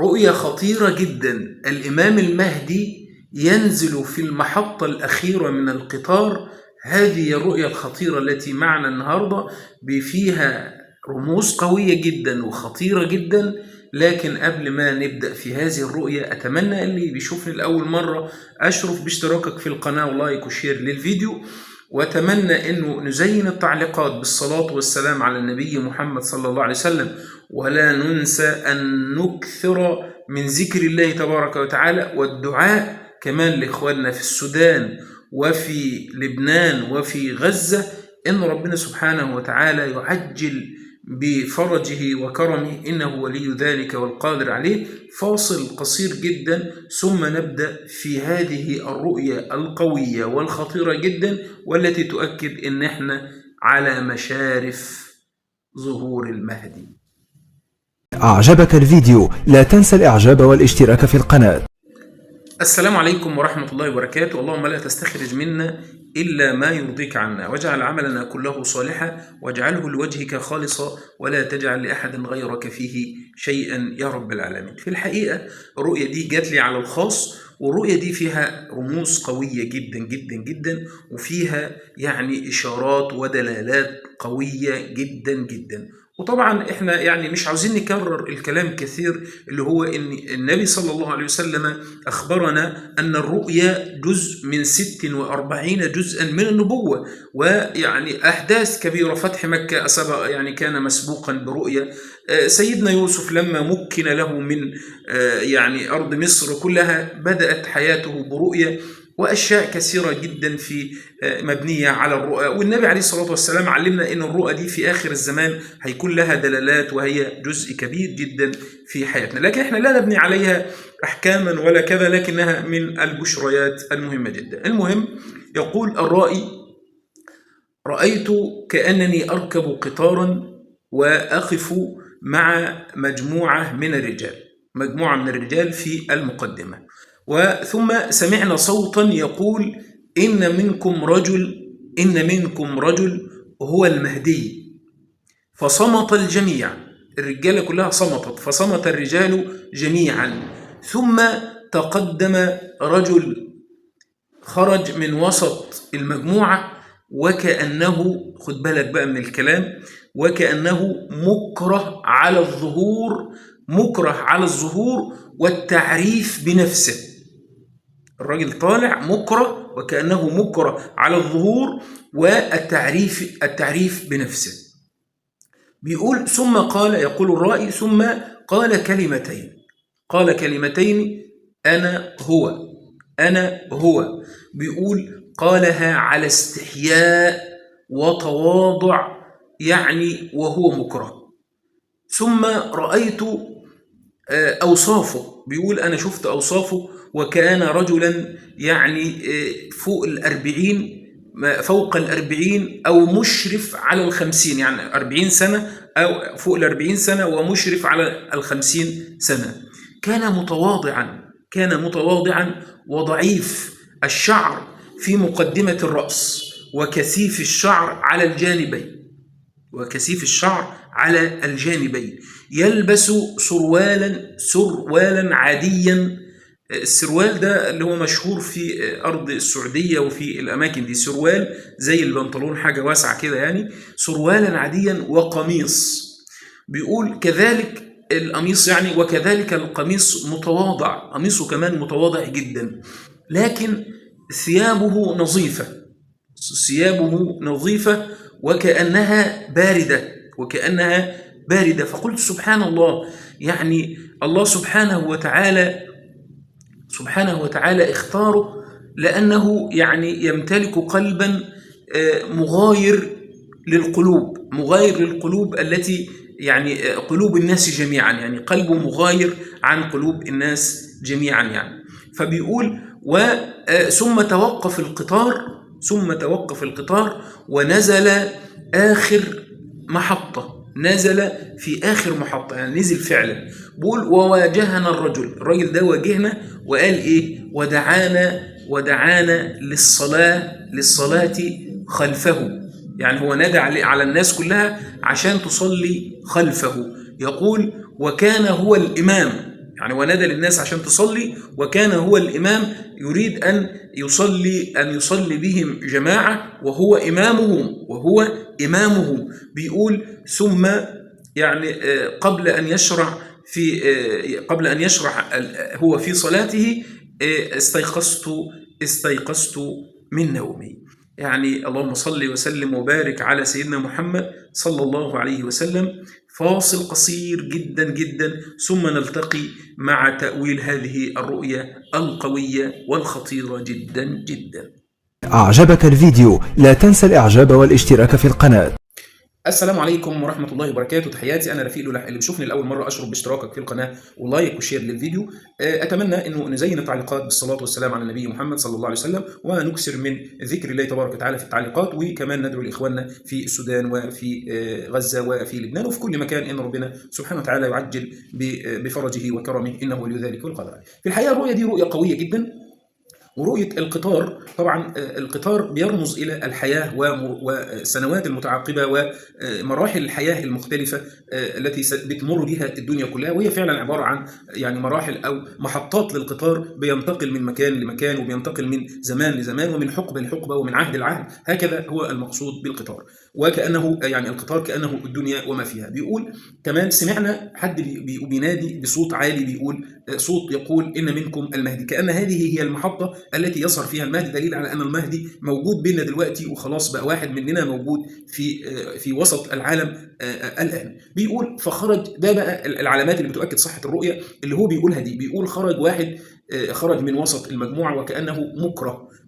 رؤية خطيرة جدا. الإمام المهدي ينزل في المحطة الأخيرة من القطار. هذه الرؤية الخطيرة التي معنا النهاردة فيها رموز قوية جدا وخطيرة جدا. لكن قبل ما نبدأ في هذه الرؤية، أتمنى اللي بيشوفني لأول مرة أشرف باشتراكك في القناة ولايك وشير للفيديو، وأتمنى أنه نزين التعليقات بالصلاة والسلام على النبي محمد صلى الله عليه وسلم، ولا ننسى أن نكثر من ذكر الله تبارك وتعالى والدعاء كمان لإخواننا في السودان وفي لبنان وفي غزة، إن ربنا سبحانه وتعالى يعجل بفرجه وكرمه، إنه ولي ذلك والقادر عليه. فاصل قصير جدا ثم نبدأ في هذه الرؤية القوية والخطيرة جدا، والتي تؤكد إن احنا على مشارف ظهور المهدي. أعجبك الفيديو لا تنسى الإعجاب والاشتراك في القناة. السلام عليكم ورحمة الله وبركاته. اللهم لا تستخرج منا إلا ما يرضيك عنا، واجعل عملنا كله صالحا، واجعله لوجهك خالصا، ولا تجعل لأحد غيرك فيه شيئا يا رب العالمين. في الحقيقة الرؤية دي جات لي على الخاص، والرؤية دي فيها رموز قوية جدا جدا جدا، وفيها يعني إشارات ودلالات قوية جدا جدا. وطبعا احنا يعني مش عاوزين نكرر الكلام كثير، اللي هو ان النبي صلى الله عليه وسلم اخبرنا ان الرؤيا جزء من 46 جزءا من النبوة، ويعني احداث كبيرة. فتح مكة سبق يعني كان مسبوقا برؤيا. سيدنا يوسف لما مكن له من يعني ارض مصر كلها بدأت حياته برؤيا، وأشياء كثيرة جدا في مبنية على الرؤى. والنبي عليه الصلاة والسلام علمنا أن الرؤى دي في آخر الزمان هيكون لها دلالات، وهي جزء كبير جدا في حياتنا، لكن احنا لا نبني عليها أحكاما ولا كذا، لكنها من البشريات المهمة جدا. المهم، يقول الرائي: رأيت كأنني أركب قطارا وأقف مع مجموعة من الرجال في المقدمة، ثم سمعنا صوتا يقول: إن منكم رجل هو المهدي. فصمت الجميع، الرجال كلها صمتت، فصمت الرجال جميعا. ثم تقدم رجل خرج من وسط المجموعة، وكأنه، خد بالك بقى من الكلام، وكأنه مكره على الظهور والتعريف بنفسه. الراجل طالع مكره، وكأنه مكره على الظهور والتعريف بنفسه. بيقول: ثم قال، يقول الرائي: ثم قال كلمتين: أنا هو. بيقول: قالها على استحياء وتواضع، يعني وهو مكره. ثم رأيت أوصافه، بيقول: أنا شفت أوصافه، وكان رجلا يعني فوق 40 أو مشرف على 50، يعني 40 سنة أو فوق 40 سنة ومشرف على 50 سنة. كان متواضعا وضعيف الشعر في مقدمة الرأس، وكثيف الشعر على الجانبين. يلبس سروالا عاديا. السروال ده اللي هو مشهور في أرض السعودية وفي الأماكن دي، سروال زي البنطلون، حاجة واسعة كده يعني، سروالا عاديا، وقميص. بيقول كذلك القميص يعني، وكذلك القميص متواضع، قميصه كمان متواضع جدا، لكن ثيابه نظيفة وكأنها باردة. فقلت: سبحان الله، يعني الله سبحانه وتعالى اختاره لأنه يعني يمتلك قلبا مغاير للقلوب التي يعني قلوب الناس جميعا، يعني قلبه مغاير عن قلوب الناس جميعا يعني. فبيقول: ثم توقف القطار ونزل في آخر محطة، يعني نزل فعلا. بيقول: وواجهنا الراجل ده واجهنا وقال إيه؟ ودعانا للصلاة خلفه، يعني هو نادى على الناس كلها عشان تصلي خلفه. يقول: وكان هو الإمام، يعني ونادى للناس عشان تصلي، وكان هو الإمام يريد أن يصلي بهم جماعة وهو إمامهم. بيقول ثم يعني قبل أن يشرع هو في صلاته استيقظت من نومي. يعني اللهم صل وسلم وبارك على سيدنا محمد صلى الله عليه وسلم. فاصل قصير جدا جدا ثم نلتقي مع تأويل هذه الرؤية القوية والخطيرة جدا جدا. أعجبك الفيديو لا تنسى الإعجاب والاشتراك في القناة. السلام عليكم ورحمة الله وبركاته. تحياتي، أنا رفيق لولح. اللي بيشوفني لأول مرة أشرف باشتراكك في القناة ولايك وشير للفيديو. أتمنى أنه نزين التعليقات بالصلاة والسلام على النبي محمد صلى الله عليه وسلم، ونكسر من ذكر الله تبارك وتعالى في التعليقات، وكمان ندعو لإخواننا في السودان وفي غزة وفي لبنان وفي كل مكان إن ربنا سبحانه وتعالى يعجل بفرجه وكرمه إنه ولي ذلك والقدر عليه. في الحقيقة الرؤية دي رؤية قوية جدا، ورؤية القطار طبعا القطار بيرمز إلى الحياة والسنوات المتعاقبة ومراحل الحياة المختلفة التي بتمر بها الدنيا كلها، وهي فعلا عبارة عن يعني مراحل أو محطات للقطار، بينتقل من مكان لمكان، وبينتقل من زمان لزمان، ومن حقبة لحقبة، ومن عهد لعهد. هكذا هو المقصود بالقطار، وكأنه يعني القطار كأنه الدنيا وما فيها. بيقول كمان سمعنا حد بينادي بصوت عالي، بيقول صوت يقول إن منكم المهدي، كأن هذه هي المحطة التي يظهر فيها المهدي، دليل على أن المهدي موجود بيننا دلوقتي، وخلاص بقى واحد مننا موجود في وسط العالم الآن. بيقول فخرج، ده بقى العلامات اللي بتؤكد صحة الرؤية اللي هو بيقولها دي. بيقول خرج واحد، خرج من وسط المجموعة وكأنه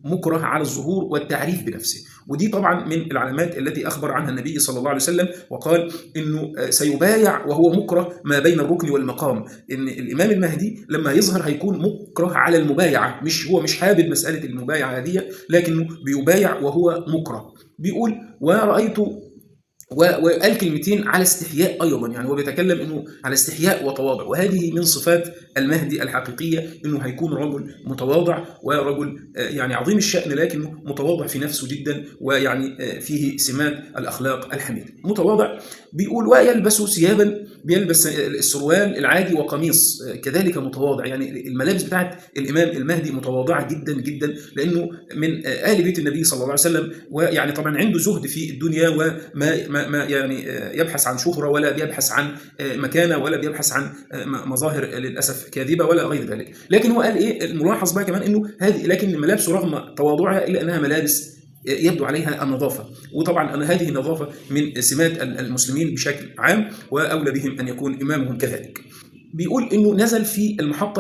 مكره على الظهور والتعريف بنفسه. ودي طبعا من العلامات التي أخبر عنها النبي صلى الله عليه وسلم، وقال إنه سيبايع وهو مكره ما بين الركن والمقام. إن الإمام المهدي لما يظهر هيكون مكره على المبايعة، هو مش حابب مسألة المبايعة هذه، لكنه بيبايع وهو مكره. بيقول ورأيت، وقال كلمتين على استحياء أيضا، يعني هو بيتكلم إنه على استحياء وتواضع، وهذه من صفات المهدي الحقيقية، إنه هيكون رجل متواضع ورجل يعني عظيم الشأن، لكنه متواضع في نفسه جدا، ويعني فيه سمات الأخلاق الحميدة، متواضع. بيقول ويلبس ثيابا، بيلبس السروال العادي وقميص كذلك متواضع. يعني الملابس بتاعت الإمام المهدي متواضعة جدا جدا، لأنه من آل بيت النبي صلى الله عليه وسلم، ويعني طبعا عنده زهد في الدنيا، وما ما يعني يبحث عن شهرة، ولا بيبحث عن مكانة، ولا بيبحث عن مظاهر للأسف كاذبة ولا غير ذلك. لكن هو قال إيه الملاحظ بقى كمان، إنه هذه لكن ملابسه رغم تواضعها إلا أنها ملابس يبدو عليها النظافة، وطبعا هذه النظافة من سمات المسلمين بشكل عام، وأولى بهم أن يكون إمامهم كذلك. بيقول إنه نزل في المحطة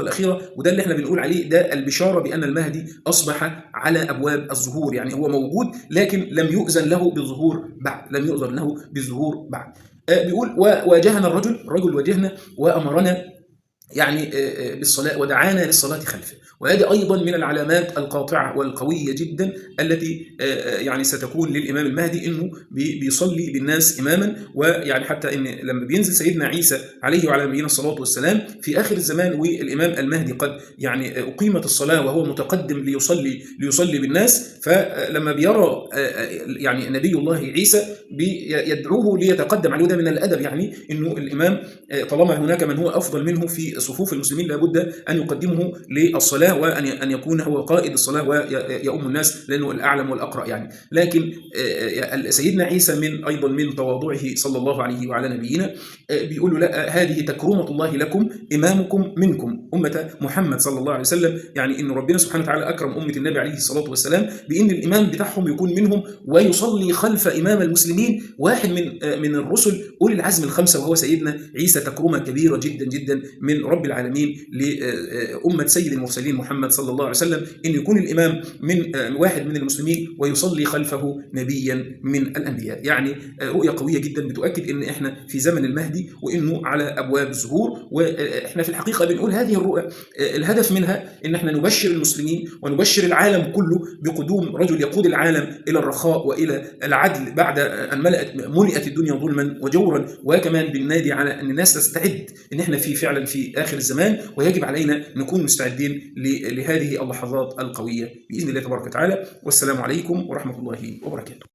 الأخيرة، وده اللي احنا بنقول عليه، ده البشارة بأن المهدي أصبح على أبواب الظهور. يعني هو موجود لكن لم يؤذن له بالظهور بعد. بيقول وواجهنا الرجل واجهنا وأمرنا يعني بالصلاة، ودعانا للصلاة خلفه. وهذه أيضا من العلامات القاطعة والقوية جدا التي يعني ستكون للإمام المهدي، إنه بيصلي بالناس إماما. ويعني حتى إن لما بينزل سيدنا عيسى عليه وعلى نبينا الصلاة والسلام في آخر الزمان، والإمام المهدي قد يعني أقيمت الصلاة وهو متقدم ليصلي بالناس، فلما بيرى يعني نبي الله عيسى يدعوه ليتقدم عليه. ده من الأدب، يعني إنه الإمام طالما هناك من هو أفضل منه في صفوف المسلمين لابد أن يقدمه للصلاة، وأن يكون هو قائد الصلاة ويؤم الناس، لأنه الأعلم والأقرأ يعني. لكن سيدنا عيسى أيضا من تواضعه صلى الله عليه وعلى نبينا بيقول له لا، هذه تكرمة الله لكم، إمامكم منكم، أمة محمد صلى الله عليه وسلم. يعني إن ربنا سبحانه وتعالى أكرم أمة النبي عليه الصلاة والسلام بأن الإمام بتاعهم يكون منهم، ويصلي خلف إمام المسلمين واحد من الرسل أولي العزم الخمسة، وهو سيدنا عيسى. تكرمة كبيرة جدا جدا من رب العالمين لأمة سيد المرسلين محمد صلى الله عليه وسلم، إن يكون الإمام من واحد من المسلمين ويصلي خلفه نبيا من الأنبياء. يعني رؤية قوية جدا بتؤكد إن إحنا في زمن المهدي، وإنه على أبواب الظهور. وإحنا في الحقيقة بنقول هذه الرؤية الهدف منها إن إحنا نبشر المسلمين ونبشر العالم كله بقدوم رجل يقود العالم إلى الرخاء وإلى العدل بعد أن ملئت الدنيا ظلما وجورا. وكمان بننادي على أن الناس تستعد، إن إحنا فعلا في آخر الزمان، ويجب علينا نكون مستعدين لهذه اللحظات القوية بإذن الله تبارك وتعالى. والسلام عليكم ورحمة الله وبركاته.